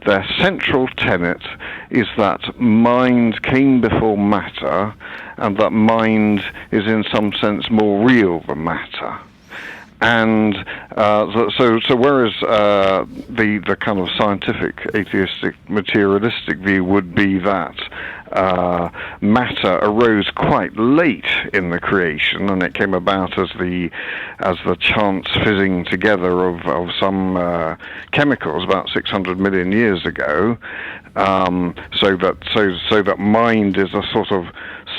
their central tenet is that mind came before matter, and that mind is in some sense more real than matter. And so whereas the kind of scientific, atheistic, materialistic view would be that matter arose quite late in the creation, and it came about as the chance fizzing together of some chemicals about 600 million years ago. So that mind is a sort of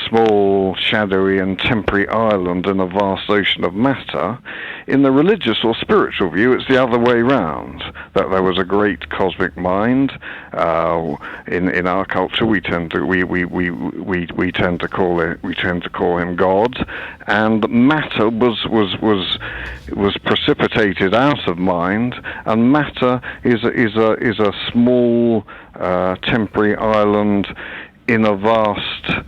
small, shadowy, and temporary island in a vast ocean of matter. In the religious or spiritual view, it's the other way round. That there was a great cosmic mind. In our culture, we tend to call him God, and matter was precipitated out of mind, and matter is a small temporary island in a vast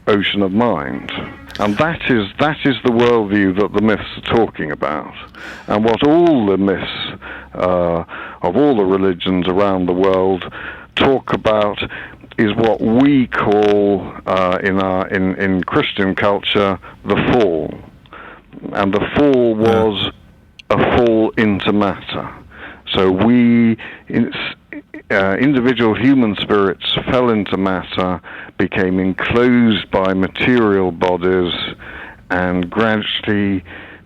ocean of mind. And that is the worldview that the myths are talking about. And what all the myths of all the religions around the world talk about is what we call in Christian culture the fall. And the fall was a fall into matter. So individual human spirits fell into matter, became enclosed by material bodies, and gradually,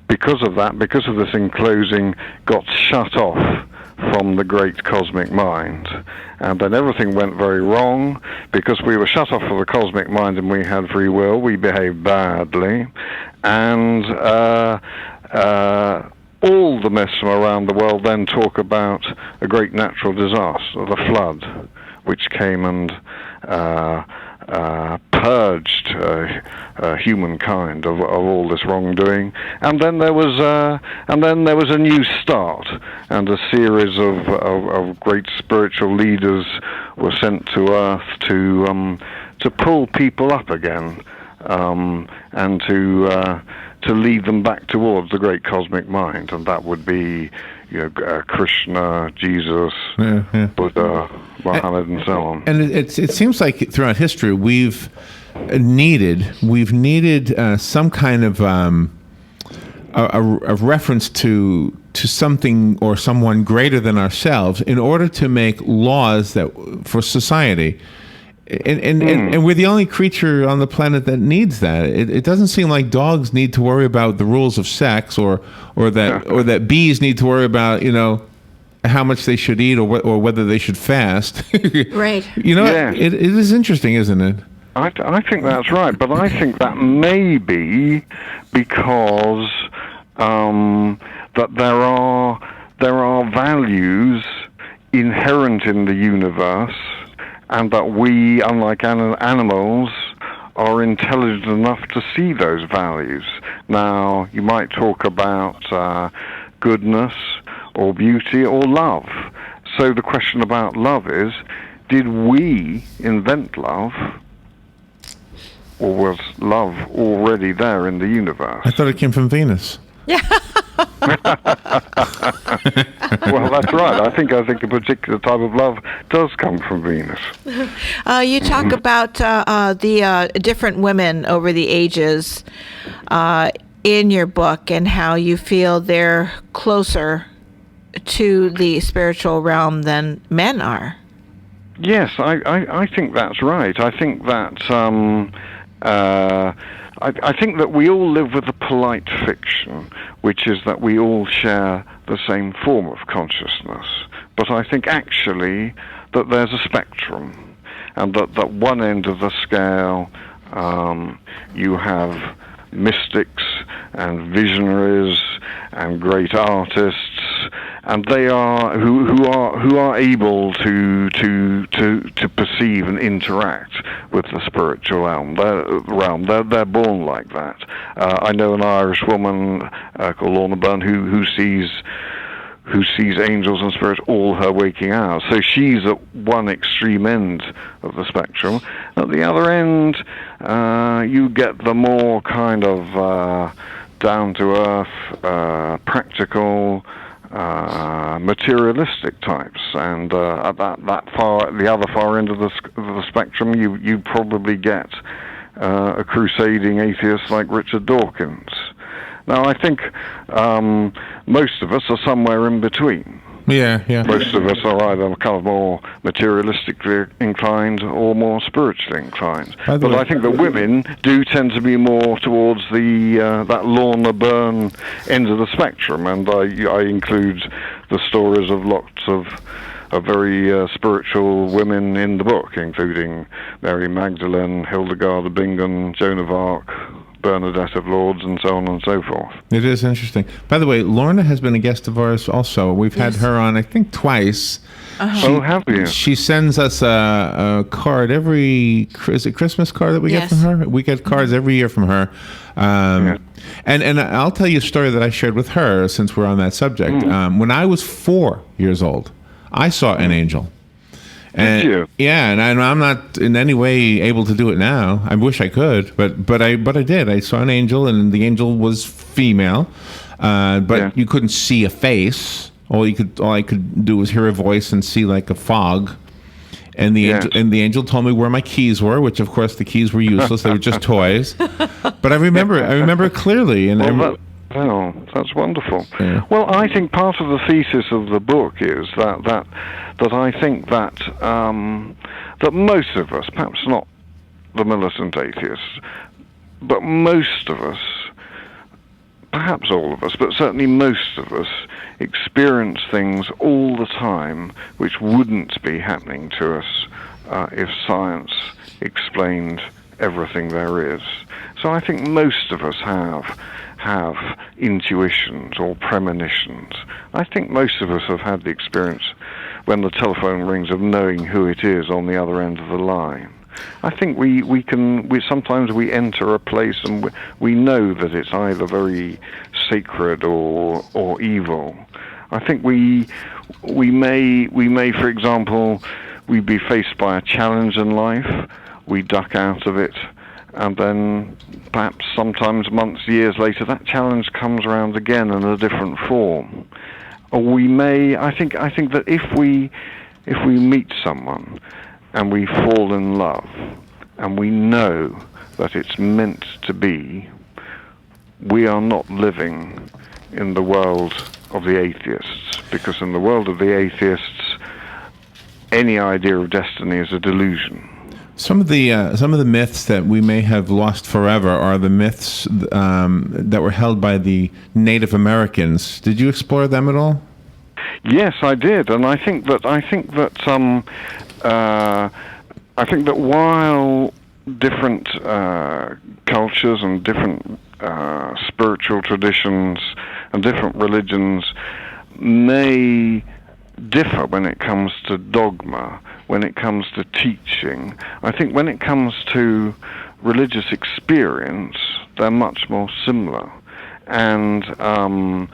because of this enclosing, got shut off from the great cosmic mind. And then everything went very wrong. Because we were shut off from the cosmic mind and we had free will, we behaved badly. And all the myths from around the world then talk about a great natural disaster, the flood, which came and purged humankind of all this wrongdoing, and then there was a new start, and a series of great spiritual leaders were sent to Earth to pull people up again, and to lead them back towards the great cosmic mind, and that would be, Krishna, Jesus, Buddha, Muhammad, and so on. And it seems like throughout history we've needed some kind of a reference to something or someone greater than ourselves in order to make laws for society. And we're the only creature on the planet that needs that. It doesn't seem like dogs need to worry about the rules of sex, or that bees need to worry about how much they should eat, or whether they should fast. Right. Yes. It is interesting, isn't it? I think that's right, but I think that may be because that there are values inherent in the universe, and that we, unlike animals, are intelligent enough to see those values. Now, you might talk about goodness or beauty or love. So the question about love is, did we invent love, or was love already there in the universe? I thought it came from Venus. Yeah. Well, that's right. I think a particular type of love does come from Venus. You talk about the different women over the ages in your book, and how you feel they're closer to the spiritual realm than men are. Yes, I think that's right. I think that I think that we all live with a polite fiction, which is that we all share the same form of consciousness. But I think actually that there's a spectrum, and that one end of the scale you have mystics and visionaries and great artists, and they are who are able to perceive and interact with the spiritual realm. They're born like that. I know an Irish woman called Lorna Byrne who sees angels and spirits all her waking hours. So she's at one extreme end of the spectrum. At the other end, you get the more kind of down-to-earth, practical, materialistic types, and at the other far end of the spectrum, you probably get a crusading atheist like Richard Dawkins. Now, I think most of us are somewhere in between. Yeah. Most of us are either kind of more materialistically inclined or more spiritually inclined. But I think that women do tend to be more towards the that Lorna Byrne end of the spectrum, and I include the stories of lots of very spiritual women in the book, including Mary Magdalene, Hildegard of Bingen, Joan of Arc, Bernadette of Lourdes, and so on and so forth. It is interesting. By the way, Lorna has been a guest of ours also. We've had her on, I think, twice. Oh, have you? She sends us a card is it Christmas card that we get from her? We get cards every year from her. And I'll tell you a story that I shared with her, since we're on that subject. When I was 4 years old, I saw an angel. And, did you? Yeah, and I'm not in any way able to do it now. I wish I could, but I did. I saw an angel, and the angel was female, but you couldn't see a face. All I could do was hear a voice and see like a fog. And the angel told me where my keys were, which of course the keys were useless. They were just toys. But I remember it clearly, and Oh, that's wonderful. Yeah. Well, I think part of the thesis of the book is that I think that that most of us, perhaps not the militant atheists, but most of us, perhaps all of us, but certainly most of us, experience things all the time which wouldn't be happening to us if science explained everything there is. So I think most of us have intuitions or premonitions. I think most of us have had the experience when the telephone rings of knowing who it is on the other end of the line. I think we sometimes we enter a place and we know that it's either very sacred or evil. I think we may, for example, we be faced by a challenge in life, we duck out of it, and then perhaps sometimes months, years later, that challenge comes around again in a different form. Or we may, I think that if we meet someone and we fall in love and we know that it's meant to be, we are not living in the world of the atheists, because in the world of the atheists, any idea of destiny is a delusion. Some of the myths that we may have lost forever are the myths that were held by the Native Americans. Did you explore them at all? Yes, I did, and I think that while different cultures and different spiritual traditions and different religions may differ when it comes to dogma, when it comes to teaching, I think when it comes to religious experience, they're much more similar. And one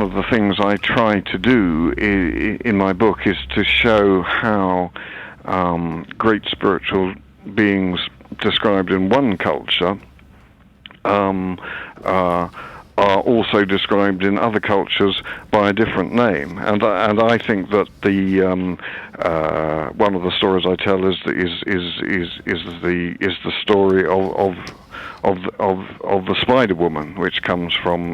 of the things I try to do in my book is to show how great spiritual beings described in one culture are also described in other cultures by a different name, and I think that the one of the stories I tell is the story of the Spider Woman, which comes from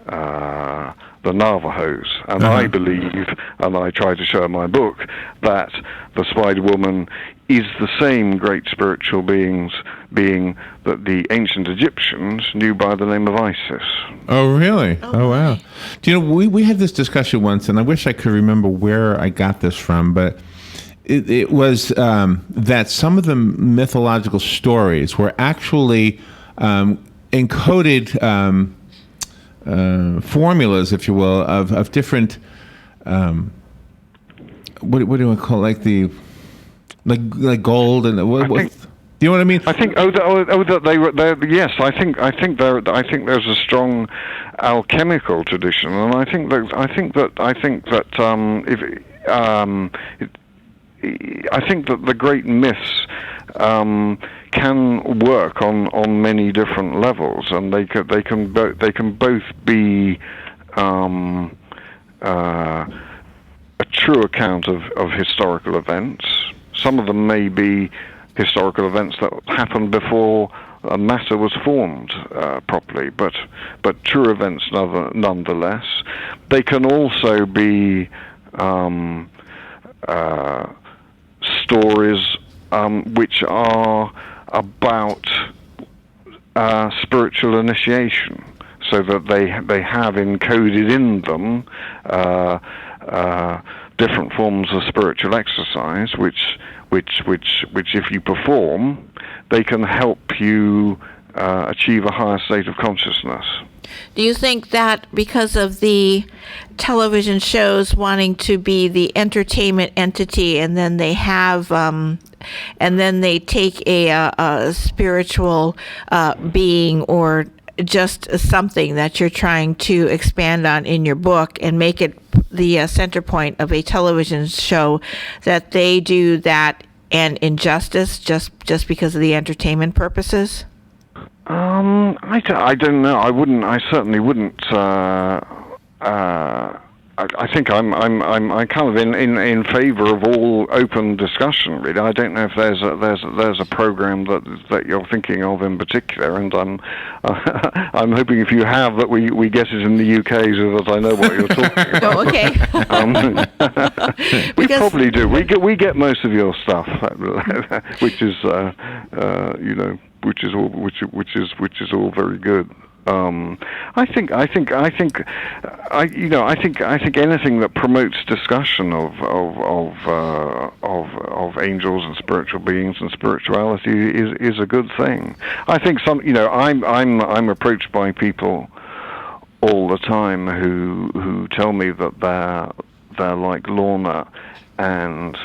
the Navajos, and I believe, and I try to show in my book, that the Spider Woman is the same great spiritual being that the ancient Egyptians knew by the name of Isis. Oh, really? Oh, wow. Do you know, we had this discussion once, and I wish I could remember where I got this from, but it was that some of the mythological stories were actually encoded formulas, if you will, of different, what do you want to call it? Like gold and what? Do you know what I mean? I think that they were yes. I think there's a strong alchemical tradition, and I think that the great myths can work on many different levels, and they can both be a true account of historical events. Some of them may be historical events that happened before matter was formed properly, but true events nonetheless. They can also be stories which are about spiritual initiation, so that they have encoded in them different forms of spiritual exercise, which if you perform, they can help you achieve a higher state of consciousness. Do you think that because of the television shows wanting to be the entertainment entity, and then they have, and then they take a spiritual being or just something that you're trying to expand on in your book and make it the center point of a television show, that they do that an injustice just because of the entertainment purposes? I don't know. I certainly wouldn't. I think I'm kind of in favor of all open discussion. Really, I don't know if there's a program that you're thinking of in particular, and I'm hoping if you have that we get it in the UK so that I know what you're talking about. Oh, okay. We probably do. We get most of your stuff, which is which is all very good. I think anything that promotes discussion of angels and spiritual beings and spirituality is a good thing. I think I'm approached by people all the time who tell me that they're like Lorna, and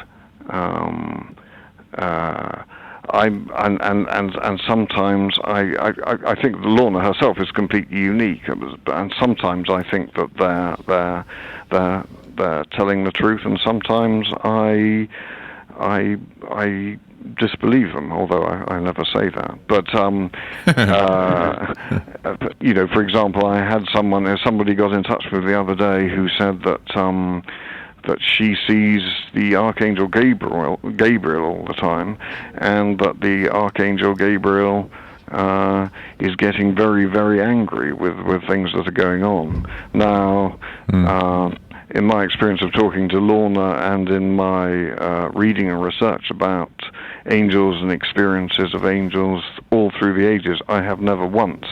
and sometimes I think Lorna herself is completely unique, and sometimes I think that they're telling the truth, and sometimes I disbelieve them, although I never say that. But for example, I had somebody got in touch with the other day who said that she sees the Archangel Gabriel all the time, and that the Archangel Gabriel is getting very, very angry with things that are going on. Now, in my experience of talking to Lorna and in my reading and research about angels and experiences of angels all through the ages, I have never once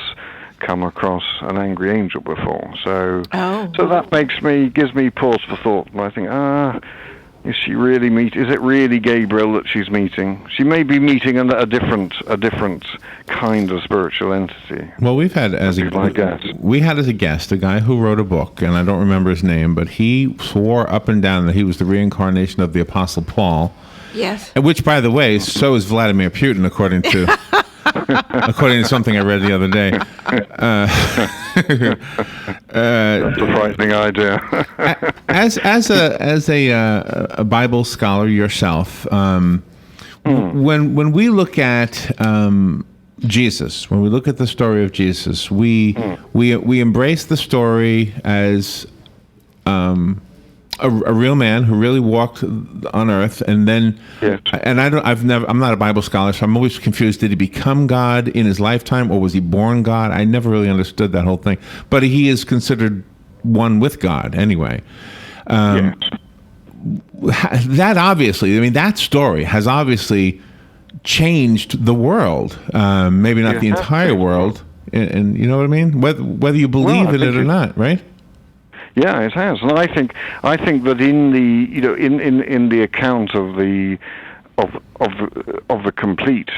come across an angry angel before, so that gives me pause for thought, and I think, is it really Gabriel that she's meeting? She may be meeting a different kind of spiritual entity. Well, we had as a guest a guy who wrote a book, and I don't remember his name, but he swore up and down that he was the reincarnation of the Apostle Paul. Yes. Which, by the way, so is Vladimir Putin, according to something I read the other day. That's a frightening idea. as a Bible scholar yourself, when we look at Jesus, when we look at the story of Jesus, we embrace the story as a real man who really walked on earth, and then, yes. And I'm not a Bible scholar, so I'm always confused. Did he become God in his lifetime, or was he born God? I never really understood that whole thing. But he is considered one with God anyway. Yes. That obviously, that story has obviously changed the world. Maybe not the entire world, and you know what I mean? Whether you believe in it or not, right? Yeah, it has, and I think that in the in the account of the complete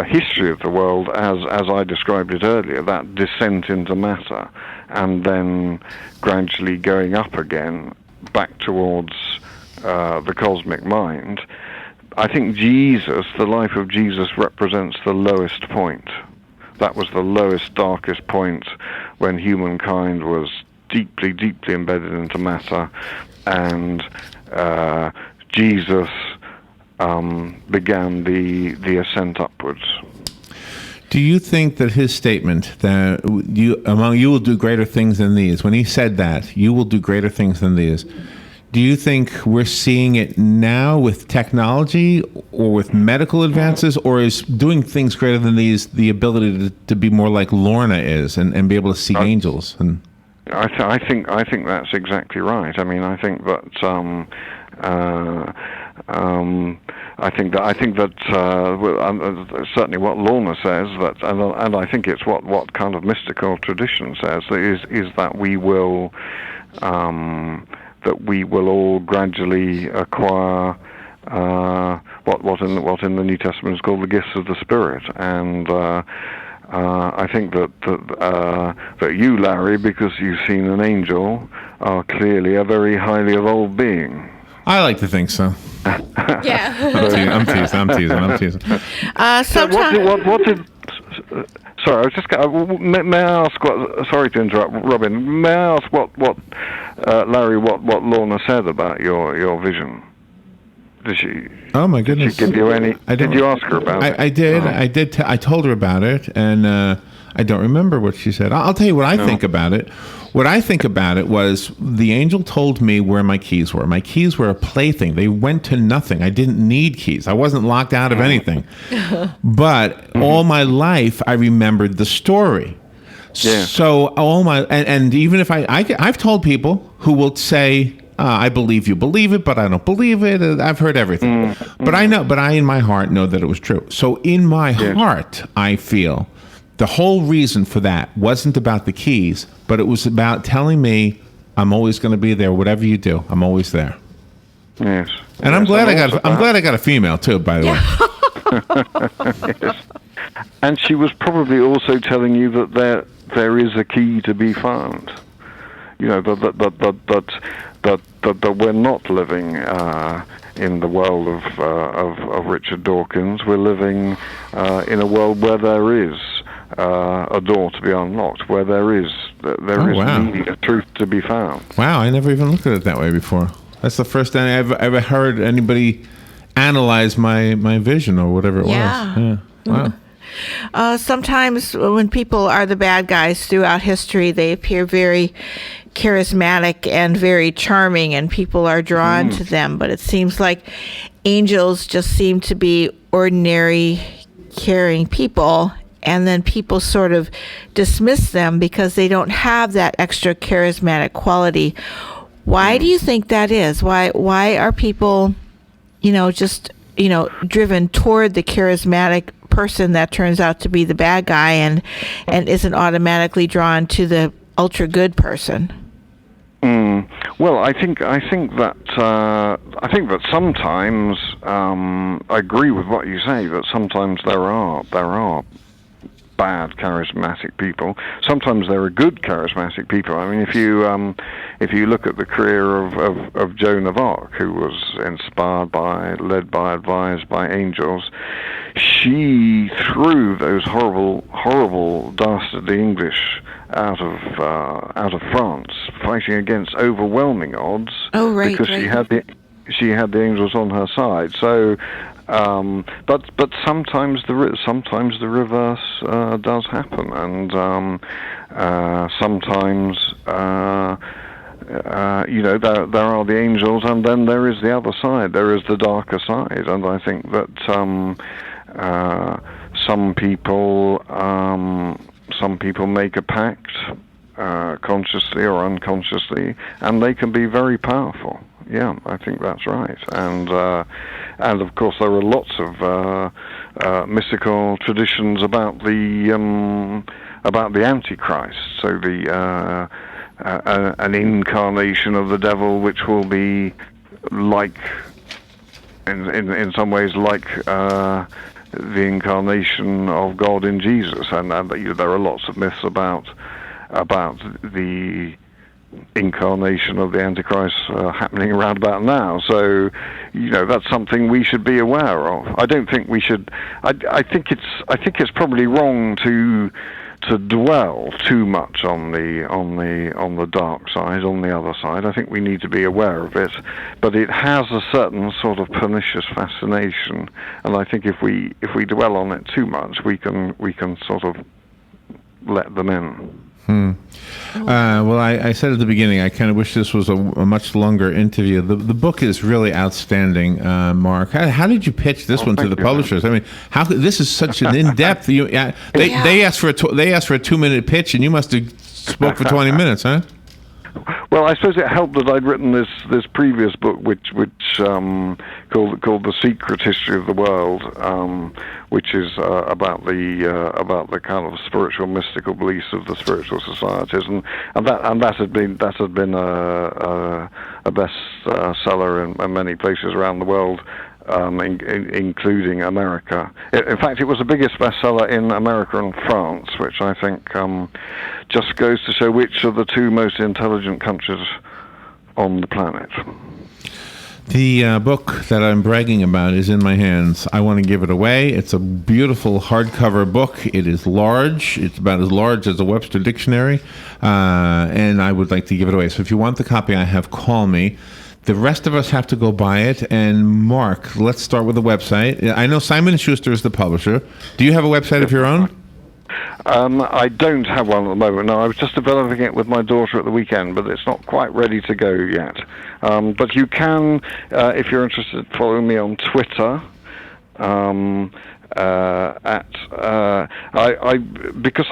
history of the world, as I described it earlier, that descent into matter, and then gradually going up again back towards the cosmic mind, I think the life of Jesus represents the lowest point. That was the lowest, darkest point when humankind was deeply, deeply embedded into matter, and Jesus began the ascent upwards. Do you think that his statement that you will do greater things than these, when he said that, you will do greater things than these, do you think we're seeing it now with technology or with medical advances, or is doing things greater than these the ability to be more like Lorna is and be able to see angels? And I think that's exactly right. I mean, I think that certainly what Lorna says, that, and I think it's what kind of mystical tradition says, is that we will all gradually acquire what in the New Testament is called the gifts of the Spirit, and I think that you, Larry, because you've seen an angel, are clearly a very highly evolved being. I like to think so. Yeah. I'm teasing. Sorry, I was just. May I ask what? Sorry to interrupt, Robin. May I ask what Larry, what Lorna said about your vision? Did she? Oh my goodness! Did she give you any? Did you ask her about it? I did. I did. I told her about it, and I don't remember what she said. I'll tell you what I think about it. What I think about it was the angel told me where my keys were. My keys were a plaything. They went to nothing. I didn't need keys. I wasn't locked out of anything. But all my life, I remembered the story. Yeah. So all my and even if I've told people who will say, I believe you believe it, but I don't believe it. I've heard everything. But I know. But I, in my heart, know that it was true. So in my heart, I feel the whole reason for that wasn't about the keys, but it was about telling me I'm always going to be there. Whatever you do, I'm always there. Yes. And I'm glad I got a female too, by the way. Yes. And she was probably also telling you that there is a key to be found. You know, that we're not living in the world of Richard Dawkins. We're living in a world where there is a door to be unlocked, where there is indeed a truth to be found. Wow, I never even looked at it that way before. That's the first time I've ever heard anybody analyze my vision or whatever it was. Yeah. Wow. Sometimes when people are the bad guys throughout history, they appear very charismatic and very charming, and people are drawn to them. But it seems like angels just seem to be ordinary, caring people, and then people sort of dismiss them because they don't have that extra charismatic quality. Why do you think that is? Why are people, just driven toward the charismatic person that turns out to be the bad guy and isn't automatically drawn to the ultra good person? Well, I think that sometimes I agree with what you say, that sometimes there are bad charismatic people. Sometimes there are good charismatic people. I mean, if you look at the career of Joan of Arc, who was inspired by, led by, advised by angels, she threw those horrible dastardly English out of France, fighting against overwhelming odds. Oh, right, because right. she had the angels on her side. So, but sometimes the reverse does happen, and sometimes there are the angels, and then there is the other side. There is the darker side, and I think that some people make a pact, consciously or unconsciously, and they can be very powerful. Yeah, I think that's right. And of course there are lots of mystical traditions about the Antichrist. So an incarnation of the devil, which will be like, in some ways, like the incarnation of God in Jesus, and there are lots of myths about the incarnation of the Antichrist happening around about now. So, that's something we should be aware of. I don't think we should. I think it's probably wrong to to dwell too much on the dark side, on the other side. I think we need to be aware of it, but it has a certain sort of pernicious fascination, and I think if we dwell on it too much, we can sort of let them in. Well, I said at the beginning, I kind of wish this was a much longer interview. The book is really outstanding, Mark. How did you pitch this one to the publishers? I mean, this is such an in-depth. They asked for a 2-minute pitch, and you must have spoke for 20 minutes, huh? Well, I suppose it helped that I'd written this previous book, which called The Secret History of the World, which is about the kind of spiritual, mystical beliefs of the spiritual societies, and that had been a bestseller in many places around the world. Including America. In fact, it was the biggest bestseller in America and France, which I think just goes to show which are the two most intelligent countries on the planet. The book that I'm bragging about is in my hands. I want to give it away. It's a beautiful hardcover book. It is large. It's about as large as a Webster dictionary, and I would like to give it away. So if you want the copy I have, call me. The rest of us have to go buy it. And Mark, let's start with the website. I know Simon & Schuster is the publisher. Do you have a website of your own? I don't have one at the moment. No, I was just developing it with my daughter at the weekend, but it's not quite ready to go yet. But you can, if you're interested, follow me on Twitter. Because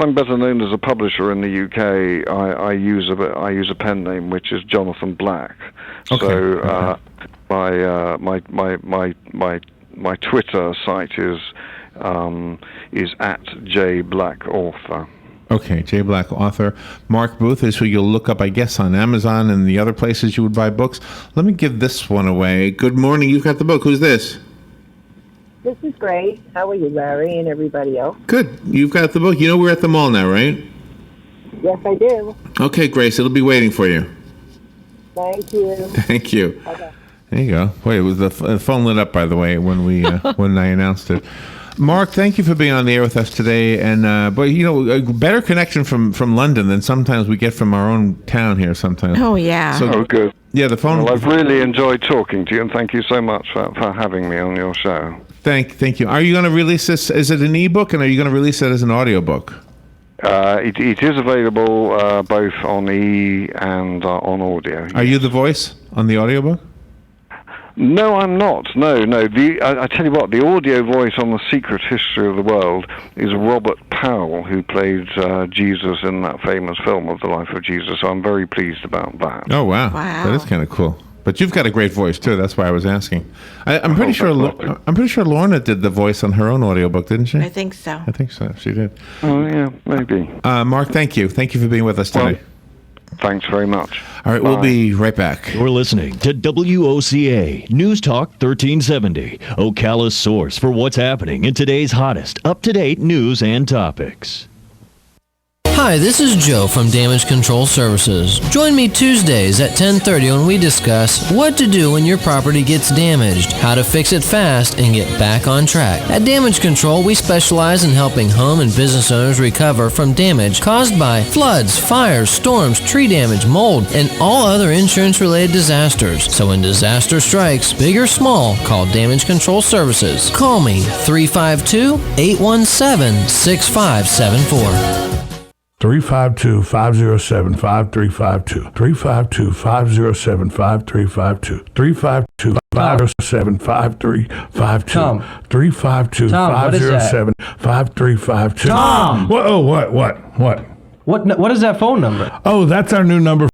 I'm better known as a publisher in the UK, I use a pen name which is Jonathan Black. Okay. So my Twitter site is at jblackauthor. Okay, J. Black Author. Mark Booth is who you'll look up, I guess, on Amazon and the other places you would buy books. Let me give this one away. Good morning. You've got the book. Who's this? This is great. How are you, Larry, and everybody else? Good. You've got the book. You know we're at the mall now, right? Yes, I do. Okay, Grace. It'll be waiting for you. Thank you. Thank you. Okay. There you go. Boy, it was the phone lit up, by the way, when we when I announced it. Mark, thank you for being on the air with us today. And but you know, a better connection from London than sometimes we get from our own town here. Sometimes. Oh yeah. So good. Yeah, the phone. Well, I've really enjoyed talking to you, and thank you so much for having me on your show. Thank you. Are you going to release this? Is it an ebook, and are you going to release it as an audiobook? It is available both on and on audio. Are you the voice on the audiobook? No, I'm not. No. I tell you what, the audio voice on The Secret History of the World is Robert Powell, who played Jesus in that famous film of the life of Jesus. So I'm very pleased about that. Oh, wow. That is kind of cool. But you've got a great voice too. That's why I was asking. I'm pretty sure Lorna did the voice on her own audiobook, didn't she? I think so. I think so. She did. Oh yeah, maybe. Mark, thank you. Thank you for being with us today. Well, thanks very much. All right, Bye. we'll be right back. You're listening to WOCA News Talk 1370, Ocala's source for what's happening in today's hottest, up-to-date news and topics. Hi, this is Joe from Damage Control Services. Join me Tuesdays at 10:30 when we discuss what to do when your property gets damaged, how to fix it fast, and get back on track. At Damage Control, we specialize in helping home and business owners recover from damage caused by floods, fires, storms, tree damage, mold, and all other insurance-related disasters. So when disaster strikes, big or small, call Damage Control Services. Call me 352-817-6574. 352-507-5352. 352-507-5352. 352-507-5352. Tom. 352-507-5352. Tom! What? Oh, what? What is that phone number? Oh, that's our new number